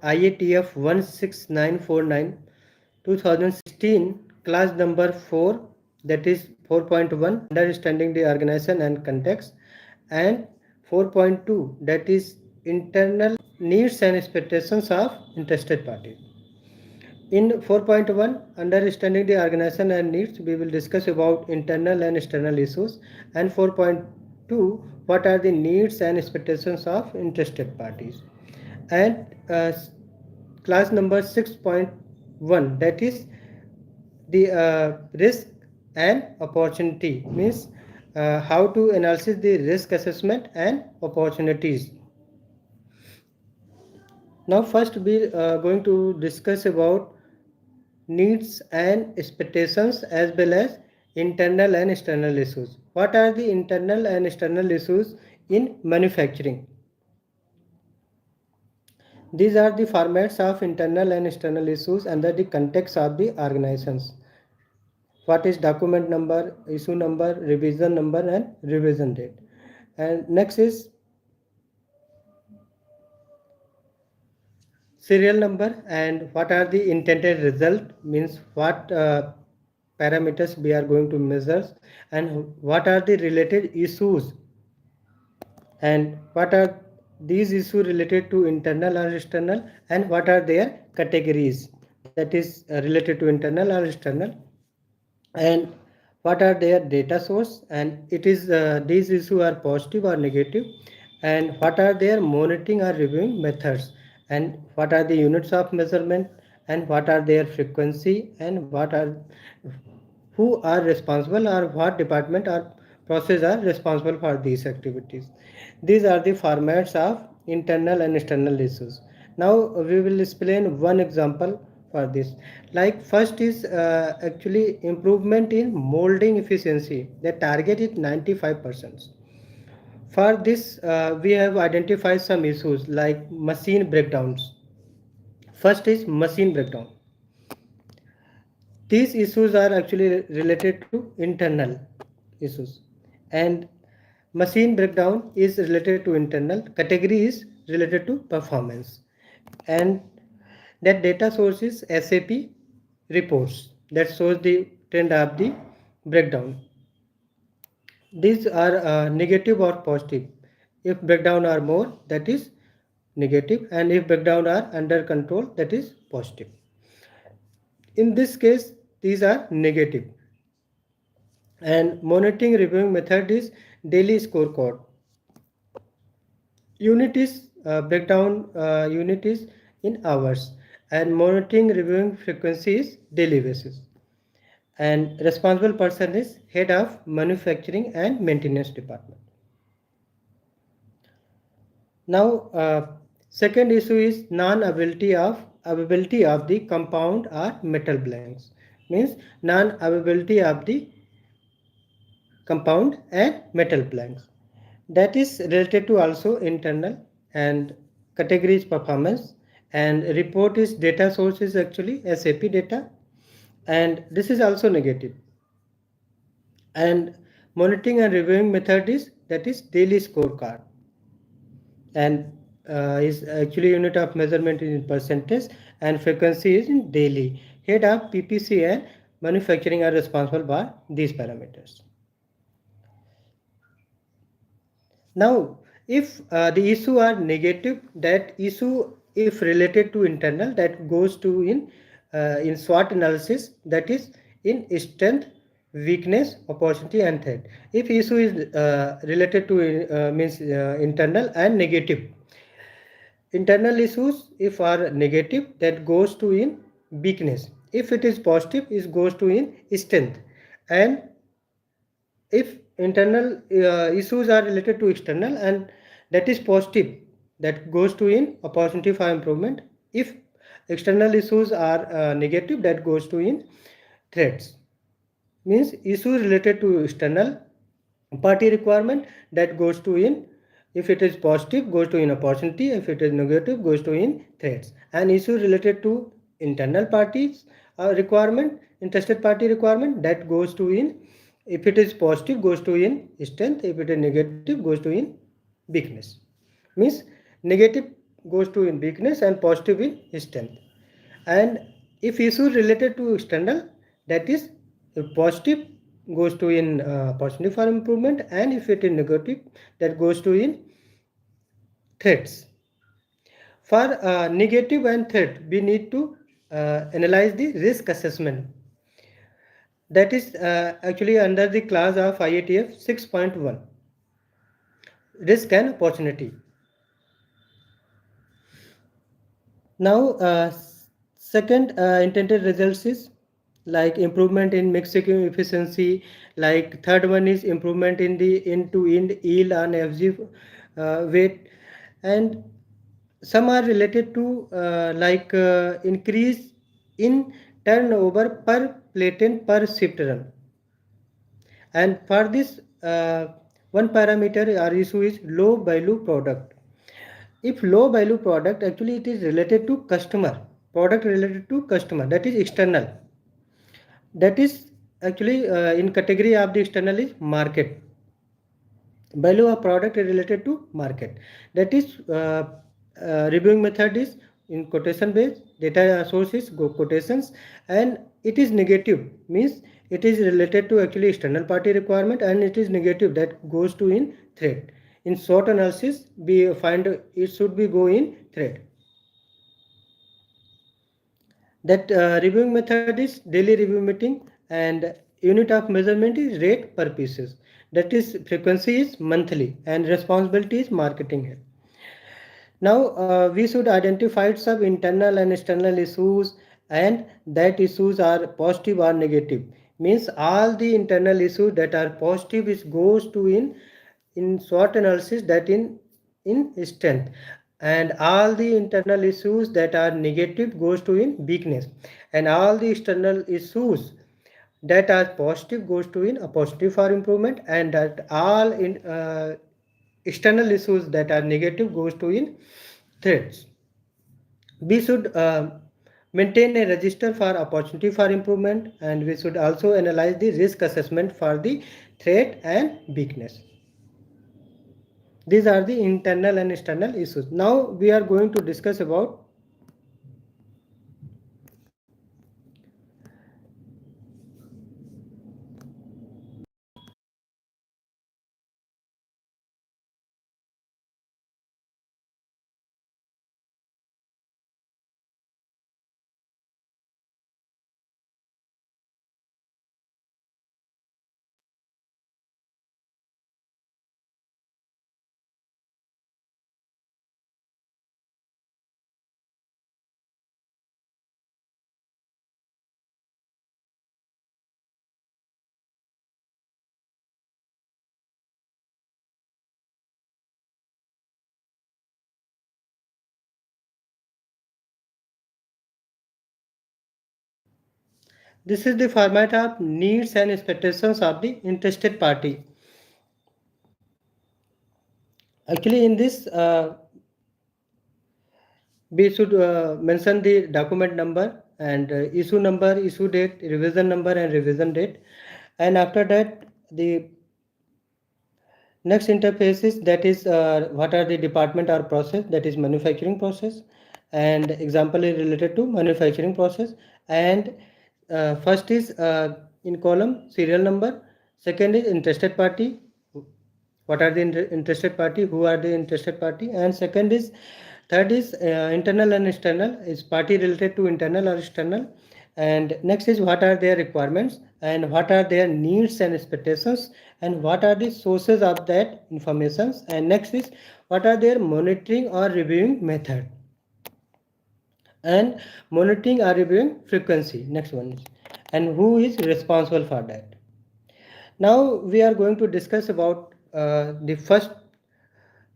IATF 16949 2016 class number 4, that is 4.1, understanding the organization and context, and 4.2, that is internal needs and expectations of interested parties. In 4.1, understanding the organization and needs, we will discuss about internal and external issues, and 4.2, what are the needs and expectations of interested parties. And class number 6.1, that is the risk and opportunity, means how to analyze the risk assessment and opportunities. Now first we are going to discuss about needs and expectations as well as internal and external issues. What are the internal and external issues in manufacturing? These are the formats of internal and external issues under the context of the organizations. What is document number, issue number, revision number, and revision date. And next is serial number, and what are the intended result, means what parameters we are going to measure, and what are the related issues, and what are these issues related to internal or external, and what are their categories, that is related to internal or external, and what are their data source, and it is these issues are positive or negative, and what are their monitoring or reviewing methods, and what are the units of measurement, and what are their frequency, and what are who are responsible, or what department or process are responsible for these activities. These are the formats of internal and external issues. Now we will explain one example for this. Like first is actually improvement in molding efficiency. The target is 95%. For this we have identified some issues like machine breakdowns. First is machine breakdown. These issues are actually related to internal issues, and machine breakdown is related to internal, category is related to performance, and that data source is SAP reports that shows the trend of the breakdown. These are negative or positive. If breakdown are more, that is negative, and if breakdown are under control, that is positive. In this case, these are negative. And monitoring reviewing method is daily scorecard. Unit is breakdown unit is in hours, and monitoring reviewing frequency is daily basis. And responsible person is head of manufacturing and maintenance department. Now second issue is non-availability of the compound or metal blanks, means non-availability of the compound and metal blanks. That is related to also internal, and category is performance, and report is data source is actually SAP data, and this is also negative. And monitoring and reviewing method is, that is daily scorecard, and is actually unit of measurement is in percentage, and frequency is in daily. Head of PPC and manufacturing are responsible for these parameters. Now if the issue are negative, that issue if related to internal, that goes to in SWOT analysis, that is in strength, weakness, opportunity, and threat. If issue is related to means internal and negative, internal issues if are negative, that goes to in weakness. If it is positive, it goes to in strength. And if internal issues are related to external, and that is positive, that goes to in opportunity for improvement. If external issues are negative, that goes to in threats, means issues related to external party requirement, that goes to in, if it is positive, goes to in opportunity, if it is negative, goes to in threats. And issues related to internal parties requirement, interested party requirement, that goes to in, if it is positive, goes to in strength, if it is negative, goes to in weakness. Means negative goes to in weakness and positive in strength. And if issue related to external, that is positive goes to in opportunity for improvement, and if it is negative, that goes to in threats. For negative and threat, we need to analyze the risk assessment. That is actually under the class of IATF 6.1, risk and opportunity. Now, second intended results is like improvement in mixing efficiency. Like third one is improvement in the end-to-end yield on FG weight, and some are related to increase in turnover per platen per shift run. And for this, one parameter or issue is low value product. If low value product, actually it is related to customer, product related to customer, that is external. That is actually in category of the external is market. Value of product is related to market. That is reviewing method is in quotation based, data sources go quotations, and it is negative means it is related to actually external party requirement, and it is negative that goes to in threat. In SWOT analysis, we find it should be go in threat. That reviewing method is daily review meeting, and unit of measurement is rate per pieces. That is frequency is monthly, and responsibility is marketing head. Now we should identify some internal and external issues, and that issues are positive or negative. Means all the internal issues that are positive is goes to in SWOT analysis, that in strength, and all the internal issues that are negative goes to in weakness, and all the external issues that are positive goes to in a positive for improvement, and that all in external issues that are negative goes to in threats. We should maintain a register for opportunity for improvement, and we should also analyze the risk assessment for the threat and weakness. These are the internal and external issues. Now we are going to discuss about this is the format of needs and expectations of the interested party. Actually, in this, we should mention the document number and issue number, issue date, revision number, and revision date. And after that, the next interface is that is what are the department or process, that is manufacturing process, and example is related to manufacturing process. And first is in column serial number, second is interested party, what are the interested party, who are the interested party, and second is third is internal and external, is party related to internal or external, and next is what are their requirements and what are their needs and expectations, and what are the sources of that information, and next is what are their monitoring or reviewing method, and monitoring or reviewing frequency, next one is, and who is responsible for that. Now we are going to discuss about the first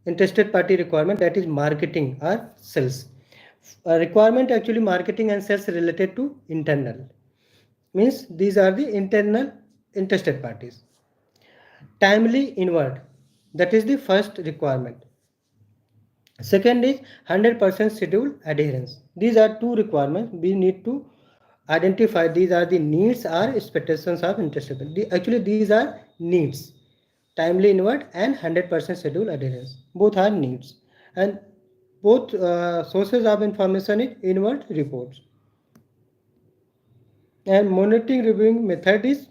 interested party requirement, that is marketing or sales. Requirement actually marketing and sales related to internal, means these are the internal interested parties. Timely inward, that is the first requirement. Second is 100% schedule adherence. These are two requirements we need to identify. These are the needs or expectations of interested party. Actually these are needs, timely inward and 100% schedule adherence, both are needs. And Both sources of information is inward reports. And monitoring reviewing method is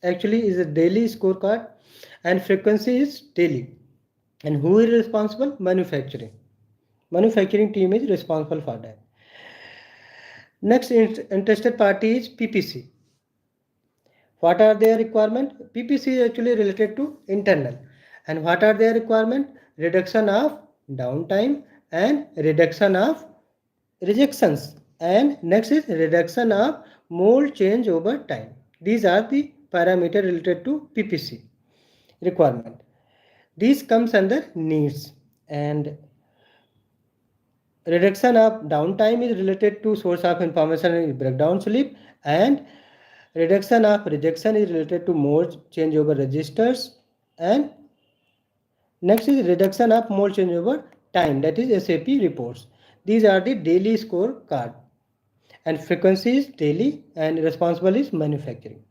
actually is a daily scorecard, and frequency is daily. And who is responsible? Manufacturing. Manufacturing team is responsible for that. Next interested party is PPC. What are their requirement? PPC is actually related to internal. And what are their requirement? Reduction of downtime and reduction of rejections. And next is reduction of mold change over time. These are the parameters related to PPC requirement. These comes under needs, and reduction of downtime is related to source of information and breakdown sleep, and reduction of rejection is related to mold changeover registers, and next is reduction of mold changeover time, that is SAP reports. These are the daily scorecard, and frequency is daily and responsible is manufacturing.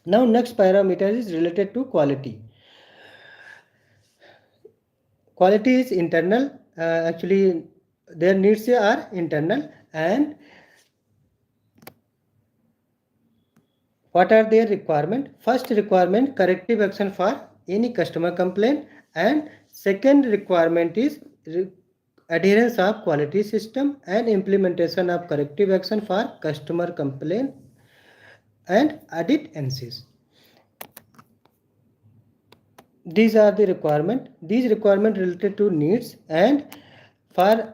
Now next parameter is related to quality. Quality is internal. Actually their needs are internal, and what are their requirement? First requirement, corrective action for any customer complaint, and second requirement is adherence of quality system and implementation of corrective action for customer complaint and audit NCs. These are the requirement. These requirement related to needs, and for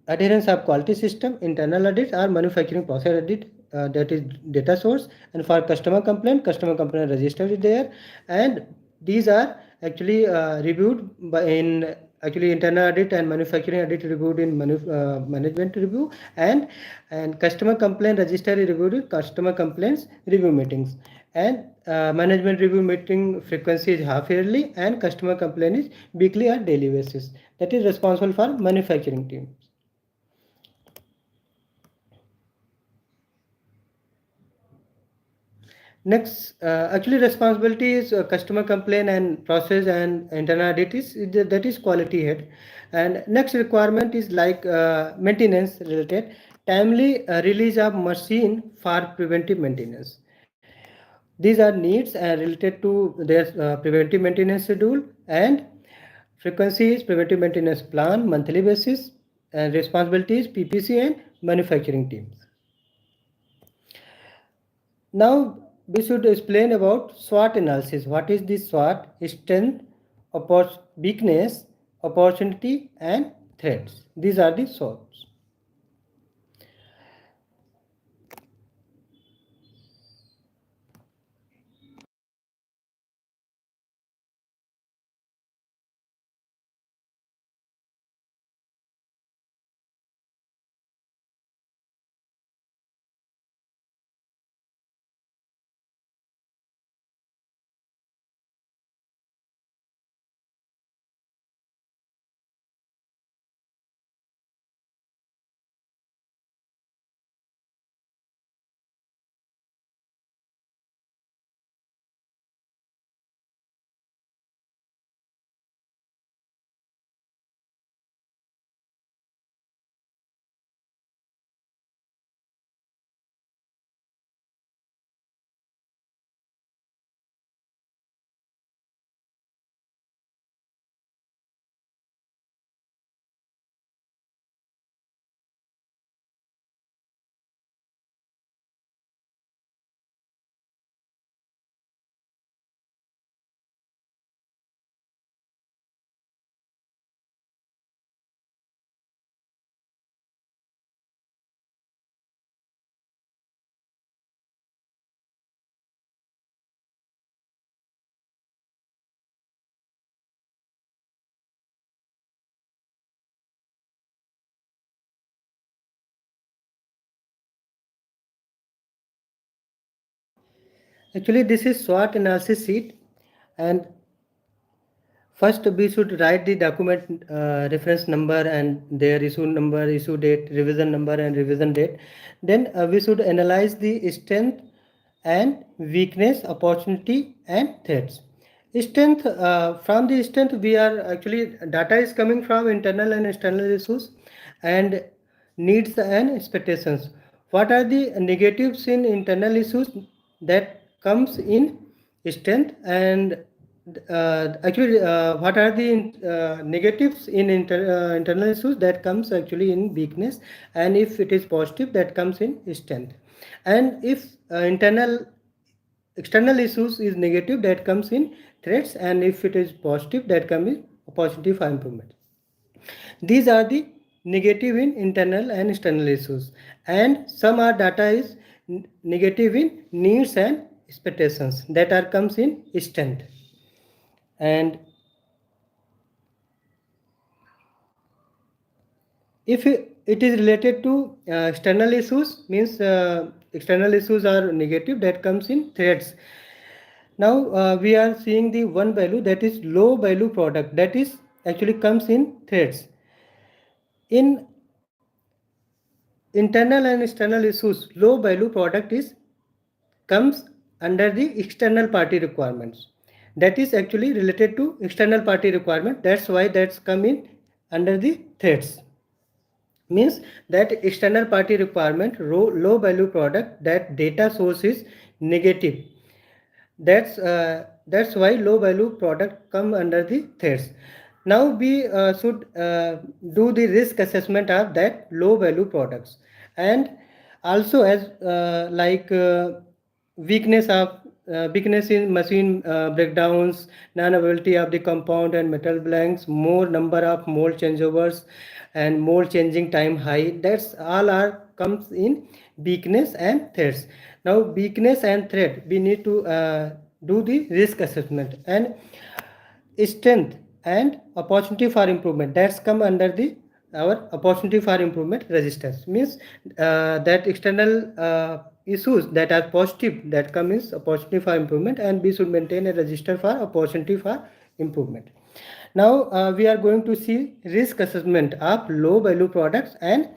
adherence of quality system, internal audit or manufacturing process audit, that is data source, and for customer complaint register is there, and these are actually reviewed by in actually internal audit and manufacturing audit reviewed in management review, and customer complaint register is reviewed in customer complaints review meetings, and management review meeting frequency is half yearly, and customer complaint is weekly or daily basis. That is responsible for manufacturing team. Next, actually responsibility is customer complaint and process and internal audit is that is quality head. And next requirement is like maintenance related, timely release of machine for preventive maintenance. These are needs related to their preventive maintenance schedule, and frequency is preventive maintenance plan monthly basis, and responsibilities PPC and manufacturing teams. Now we should explain about SWOT analysis. What is this SWOT? Strength, weakness, opportunity, and threats. These are the SWOTs. Actually, this is SWOT analysis sheet, and first we should write the document reference number and their issue number, issue date, revision number, and revision date. Then we should analyze the strength and weakness, opportunity, and threats. Strength, from the strength we are actually data is coming from internal and external issues and needs and expectations. What are the negatives in internal issues that comes in strength, and what are the negatives in internal issues that comes actually in weakness, and if it is positive that comes in strength, and if internal external issues is negative that comes in threats, and if it is positive that comes in opportunity for improvement. These are the negative in internal and external issues, and some are data is negative in needs and expectations that are comes in strength. And if it is related to external issues means external issues are negative that comes in threats. Now we are seeing the one value that is low value product that is actually comes in threads. In internal and external issues, low value product is comes under the external party requirements. That is actually related to external party requirement. That's why that's come in under the threads. Means that external party requirement low value product that data source is negative. That's why low value product come under the threats. Now we should do the risk assessment of that low value products, and also as weakness in machine breakdowns, non-availability of the compound and metal blanks, more number of mold changeovers, and mold changing time high. That's all are comes in weakness and threats. Now weakness and threat we need to do the risk assessment, and strength and opportunity for improvement that's come under the our opportunity for improvement registers. Means that external issues that are positive that come is opportunity for improvement, and we should maintain a register for opportunity for improvement. Now we are going to see risk assessment of low value products, and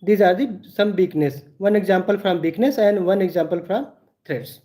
these are the some weakness, one example from weakness and one example from threats.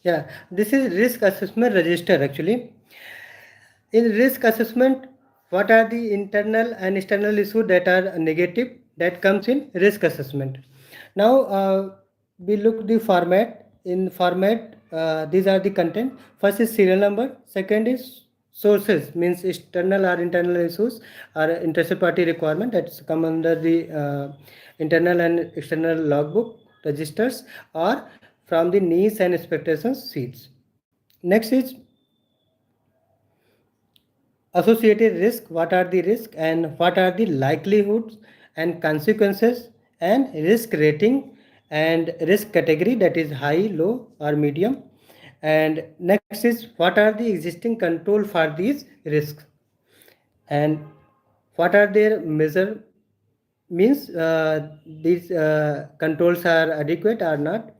Yeah, this is risk assessment register actually. In risk assessment, what are the internal and external issues that are negative that comes in risk assessment? Now we look the format. In format, these are the content. First is serial number. Second is sources, means external or internal issues or interested party requirement that's come under the internal and external logbook registers or from the needs and expectations sheets. Next is associated risk, what are the risks and what are the likelihoods and consequences, and risk rating and risk category that is high, low or medium. And next is what are the existing control for these risks, and what are their measure, means these controls are adequate or not.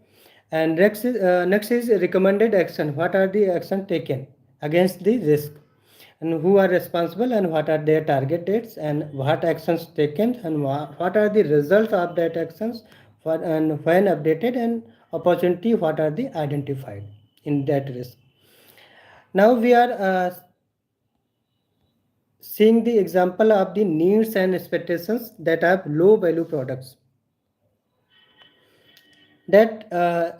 And next is recommended action, what are the action taken against the risk, and who are responsible and what are their target dates, and what actions taken and what are the results of that actions, for, and when updated, and opportunity what are the identified in that risk. Now we are seeing the example of the needs and expectations that have low value products. That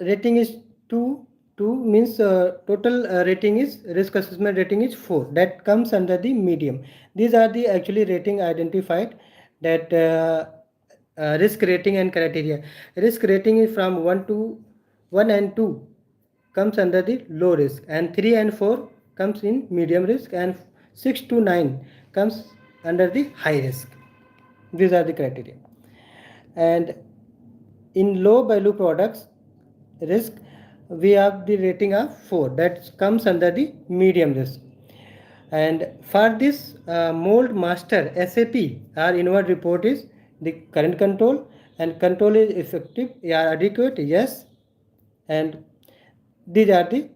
rating is 2 2 means total rating is risk assessment rating is 4, that comes under the medium. These are the actually rating identified, that risk rating and criteria. Risk rating is from 1 to 1 and 2 comes under the low risk, and 3 and 4 comes in medium risk, and 6 to 9 comes under the high risk. These are the criteria. And in low value products risk, we have the rating of 4, that comes under the medium risk. And for this mold master SAP, our inward report is the current control, and control is effective, are adequate, yes. And these are the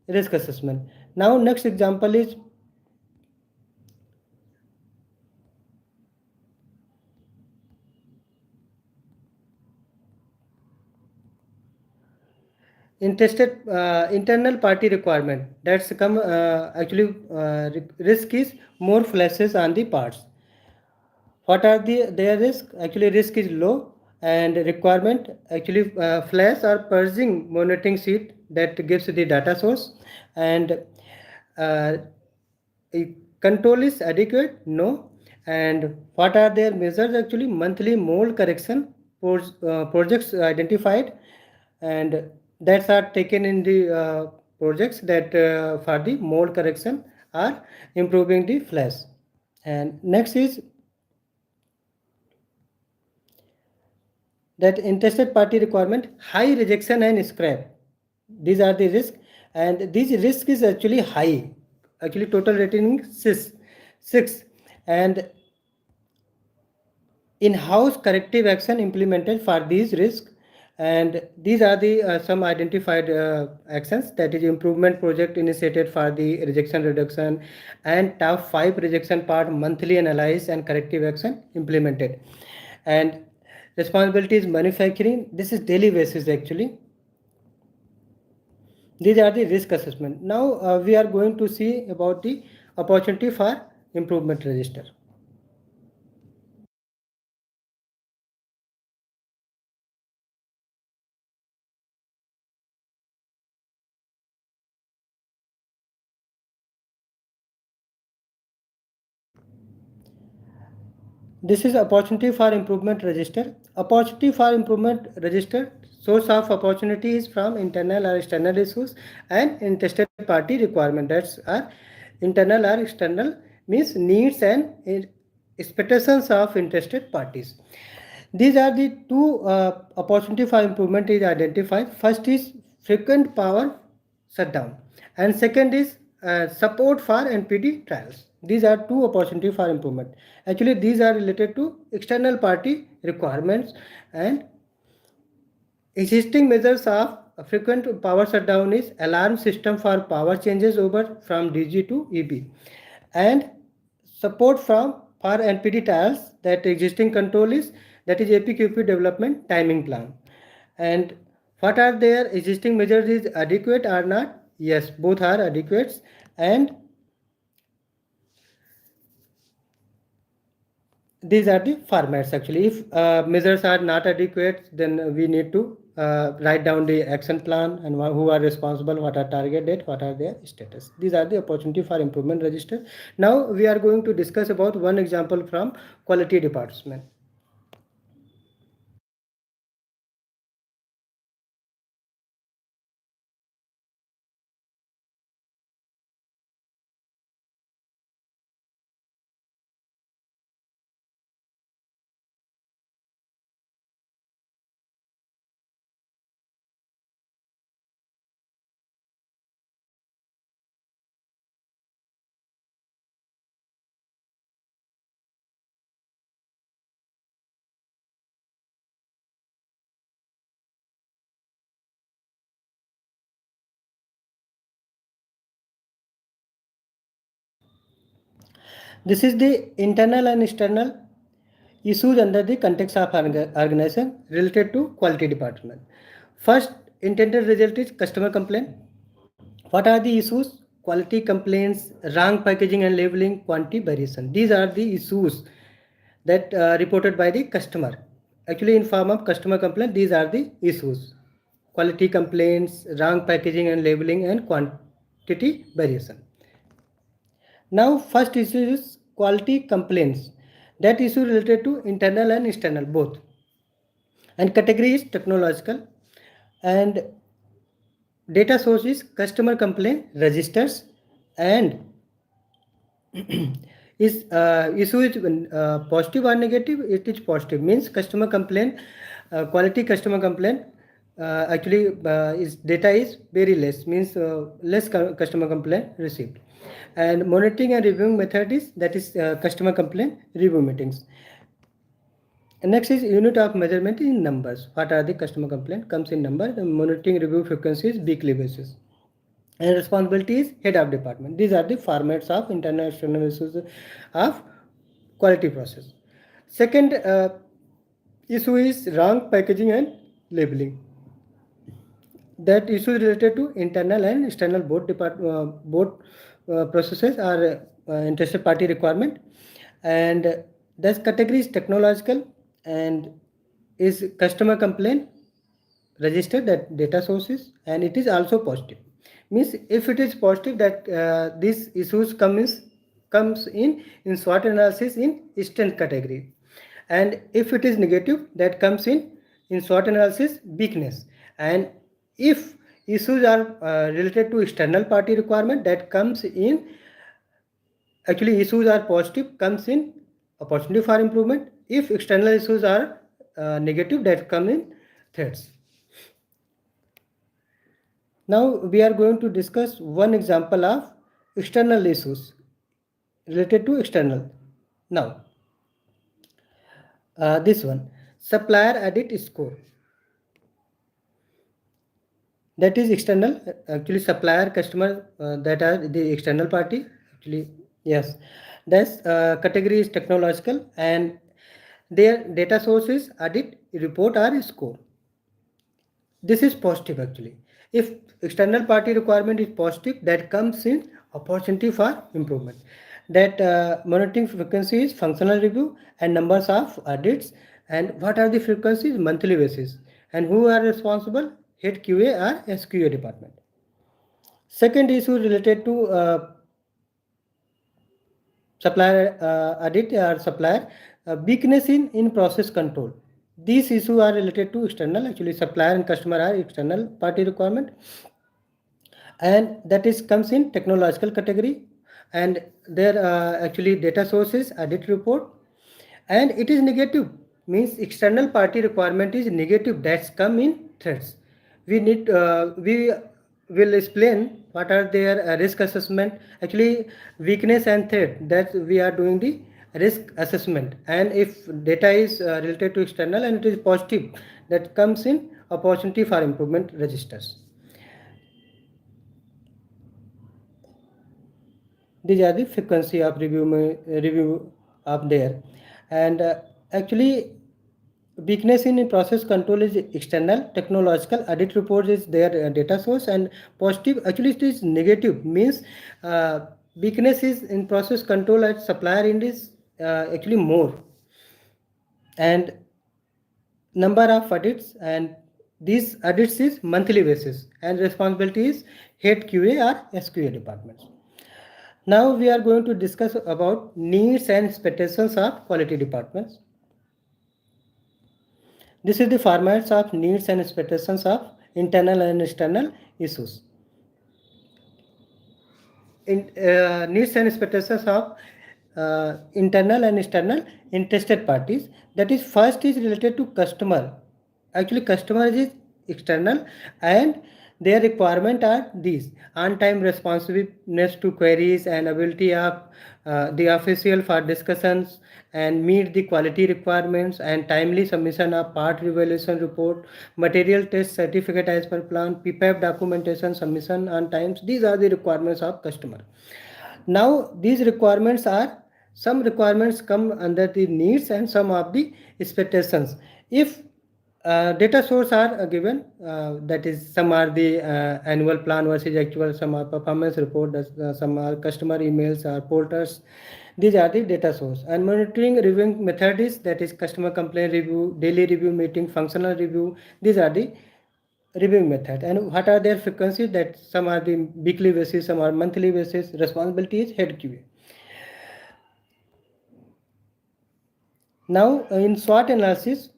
risk assessment. Now next example is interested internal party requirement, that's come actually risk is more flashes on the parts. What are their risk? Actually risk is low, and requirement actually flash or purging monitoring sheet that gives the data source. And uh, control is adequate, no. And what are their measures? Actually monthly mold correction projects identified, and that's are taken in the projects that for the mold correction are improving the flash. And next is that interested party requirement, high rejection and scrap. These are the risk, and this risk is actually high. Actually total rating is 6. And in-house corrective action implemented for these risks. And these are the some identified actions, that is improvement project initiated for the rejection reduction, and top 5 rejection part monthly analyze and corrective action implemented. And responsibility is manufacturing, this is daily basis actually. These are the risk assessment. Now we are going to see about the opportunity for improvement register. This is opportunity for improvement register. Opportunity for improvement register, source of opportunity is from internal or external issues and interested party requirement. That's are internal or external, means needs and expectations of interested parties. These are the two opportunity for improvement is identified. First is frequent power shutdown, and second is support for NPD trials. These are two opportunity for improvement. Actually, these are related to external party requirements. And existing measures of frequent power shutdown is alarm system for power changes over from DG to EB, and support from for NPD trials, that existing control is, that is APQP development timing plan. And what are their existing measures is adequate or not? Yes, both are adequate. And these are the formats actually. If measures are not adequate, then we need to write down the action plan, and who are responsible, what are target date, what are their status. These are the opportunity for improvement register. Now we are going to discuss about one example from quality department. This is the internal and external issues under the context of organization related to quality department. First intended result is customer complaint. What are the issues? Quality complaints, wrong packaging and labeling, quantity variation. These are the issues that reported by the customer. Actually, in form of customer complaint, these are the issues. quality complaints, wrong packaging and labeling, and quantity variation. Now, first issue is quality complaints. That issue related to internal and external both. And category is technological. And data source is customer complaint registers, and is issue is positive or negative. It is positive, means customer complaint, quality customer complaint, actually is data is very less, means less customer complaint received. And monitoring and reviewing method is, that is customer complaint review meetings. And next is unit of measurement in numbers. What are the customer complaint comes in number. The monitoring review frequency is weekly basis, and responsibility is head of department. These are the formats of internal external issues of quality process. Second issue is wrong packaging and labeling. That issue is related to internal and external both processes are interested party requirement. And this category is technological, and is customer complaint registered, that data sources, and it is also positive, means if it is positive, that these issues comes in SWOT analysis in strength category. And if it is negative, that comes in SWOT analysis weakness. And if issues are related to external party requirement, that comes in, actually issues are positive, comes in opportunity for improvement. If external issues are negative, that come in threats. Now we are going to discuss one example of external issues related to external. Now this one, supplier audit score. That is external, actually supplier customer, that are the external party, actually. Yes, this category is technological, and their data sources audit report or score. This is positive actually. If external party requirement is positive, that comes in opportunity for improvement. That monitoring frequency is functional review and numbers of audits. And what are the frequencies? Monthly basis. And who are responsible? Head QA or SQA department. Second issue related to supplier audit or supplier weakness in process control. These issues are related to external, actually supplier and customer are external party requirement, and that is comes in technological category. And there actually data sources audit report. And it is negative, means external party requirement is negative, that's come in threats. We will explain what are their risk assessment, actually weakness and threat, that we are doing the risk assessment. And if data is related to external and it is positive, that comes in opportunity for improvement registers. These are the frequency of review of there. And actually weakness in process control is external, technological audit report is their data source, and positive, actually it is negative, means weakness is in process control at supplier end is actually more. And number of audits, and these audits is monthly basis, and responsibility is head QA or SQA departments. Now we are going to discuss about needs and expectations of quality departments. This is the formats of needs and expectations of internal and external issues. Needs and expectations of internal and external interested parties. That is, first is related to customer. Actually customer is external, and their requirement are these: on-time responsiveness to queries and ability of the official for discussions and meet the quality requirements, and timely submission of part evaluation report, material test certificate as per plan, PPAP documentation submission on times. These are the requirements of customer. Now these requirements are, some requirements come under the needs and some of the expectations. If data source are given, that is, some are the annual plan versus actual, some are performance report, some are customer emails or portals. These are the data source. And monitoring reviewing method is, that is customer complaint review, daily review meeting, functional review. These are the reviewing method. And what are their frequencies? That some are the weekly basis, some are monthly basis. Responsibility is head QA. Now in SWOT analysis,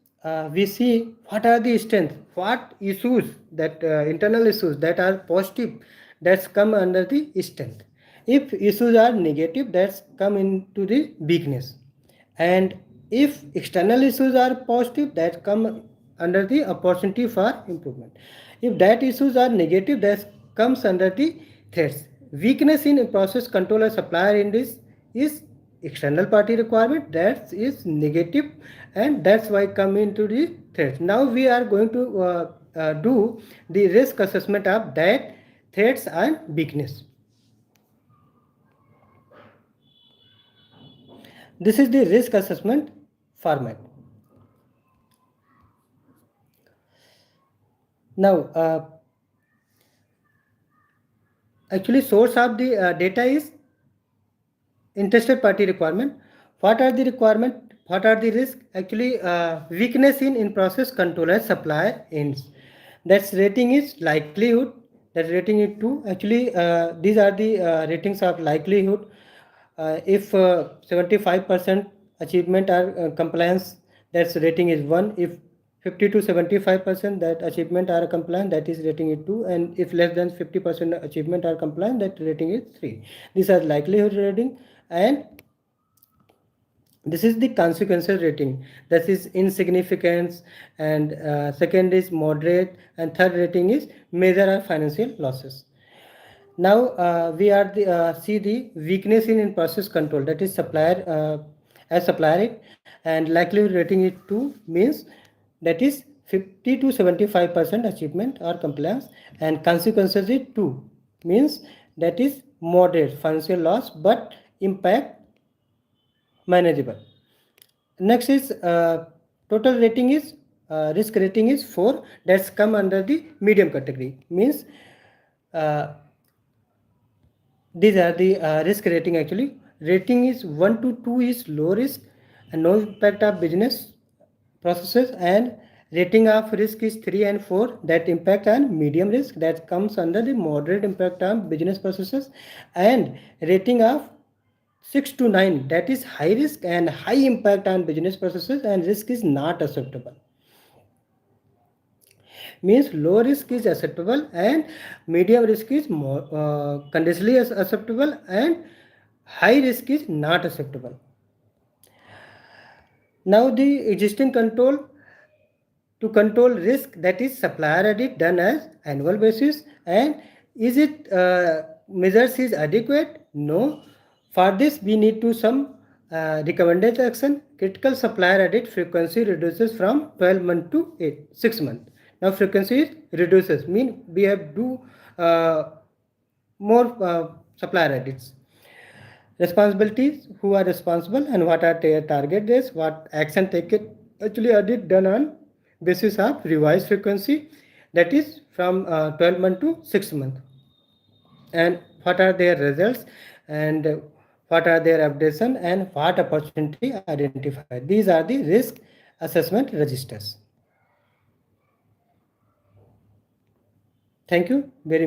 we see what are the strengths, what issues, that internal issues that are positive, that's come under the strength. If issues are negative, that's come into the weakness. And if external issues are positive, that come under the opportunity for improvement. If that issues are negative, that comes under the threats. Weakness in process control or supplier in this is external party requirement, that is negative, and that's why come into the threats. Now we are going to do the risk assessment of that threats and weakness. This is the risk assessment format. Now actually source of the data is interested party requirement. What are the requirement? What are the risk? Actually weakness in process control as supplier ends. That's rating is likelihood. That rating is 2. Actually these are the ratings of likelihood. If 75% achievement or compliance, that's rating is 1. If 50 to 75% that achievement are compliant, that is rating is 2. And if less than 50% achievement are compliant, that rating is 3. These are likelihood rating. And this is the consequential rating, that is insignificance, and second is moderate, and third rating is major or financial losses. Now we are see the weakness in process control, that is supplier as supplier, and likelihood rating is 2, means that is 50 to 75% achievement or compliance, and consequences is 2, means that is moderate financial loss but impact manageable. Next is total rating is risk rating is 4, that's come under the medium category, means these are the risk rating. Actually rating is 1 to 2 is low risk and no impact of business processes, and rating of risk is 3 and 4, that impact on medium risk, that comes under the moderate impact on business processes, and rating of 6 to 9, that is high risk and high impact on business processes, and risk is not acceptable. Means low risk is acceptable and medium risk is more conditionally acceptable, and high risk is not acceptable. Now the existing control to control risk, that is supplier audit done as annual basis, and is it measures is adequate? No. For this we need to some recommended action. Critical supplier audit frequency reduces from 12 months to 6 months. Now frequency is reduces, mean we have do more supplier audits. Responsibilities, who are responsible and what are their target dates, what action taken. Actually audit done on basis of revised frequency, that is from 12 month to 6 month, and what are their results, and what are their updation, and what opportunity identified. These are the risk assessment registers. Thank you very much.